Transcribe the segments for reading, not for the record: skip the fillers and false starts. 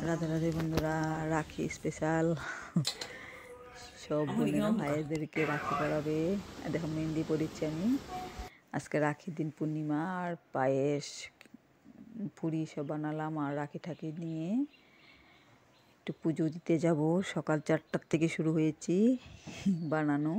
রাধে রাধে বন্ধুরা, রাখি স্পেশাল সব বোনেরা ভাইদেরকে রাখি পরাবে। দেখো মেহেন্দি পরিচ্ছি আমি। আজকে রাখির দিন পূর্ণিমা, আর পায়েস পুরি সব বানালাম। আর রাখি ঠাকি নিয়ে একটু পুজো দিতে যাব। সকাল 4টার থেকে শুরু হয়েছি বানানো।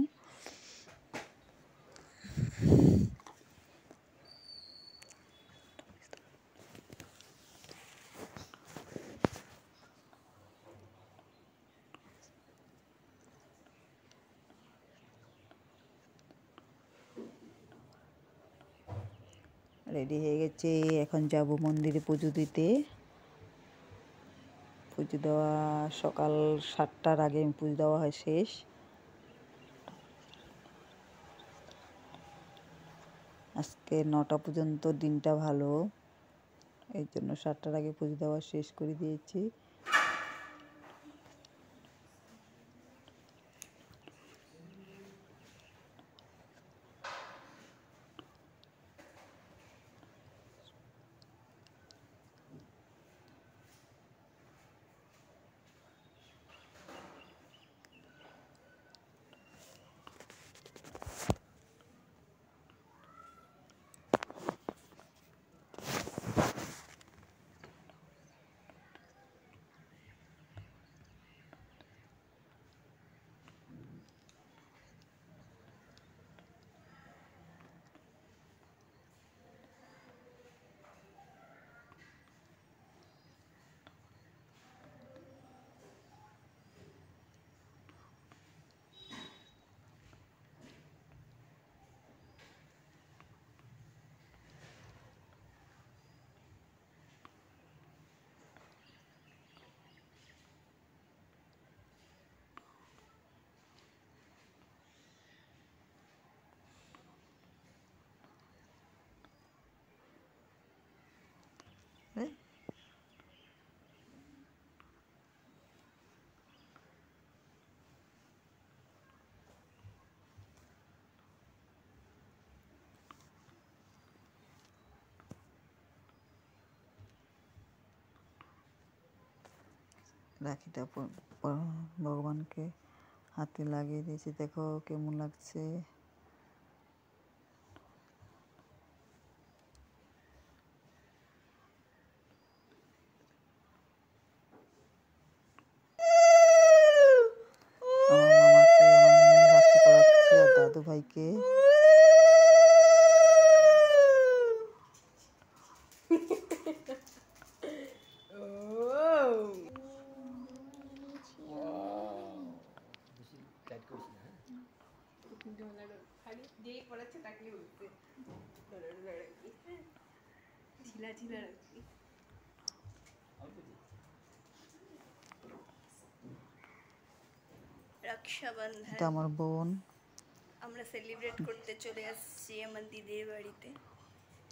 রেডি হয়ে গেছে, এখন যাব মন্দিরে পুজো দিতে। পুজো দেওয়া সকাল 7টার আগে পুজো দেওয়া হয় শেষ। আজকে 9টা পর্যন্ত দিনটা ভালো, এই জন্য 7টার আগে পুজো দেওয়া শেষ করে দিয়েছি। রাখিটা ভগবানকে হাতে লাগিয়ে দিয়েছি, দেখো কেমন লাগছে। আমার মামাকে আমার মেয়ে রাখি পরাচ্ছে, আর দাদু ভাইকে। রক্ষাবন্ধন এটা আমার বোন। আমরা সেলিব্রেট করতে চলে আসছি আমার দিদির বাড়িতে।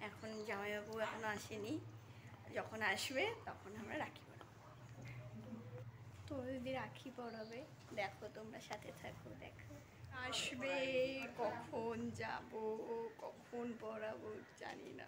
এখন জামাইবাবু এখনো আসেনি, যখন আসবে তখন আমরা রাখি পরাবো। তোমার দিদি রাখি পরাবে, দেখো তোমরা সাথে থাকো। দেখো আসবে, কখন যাব, কখন পরাবো জানি না।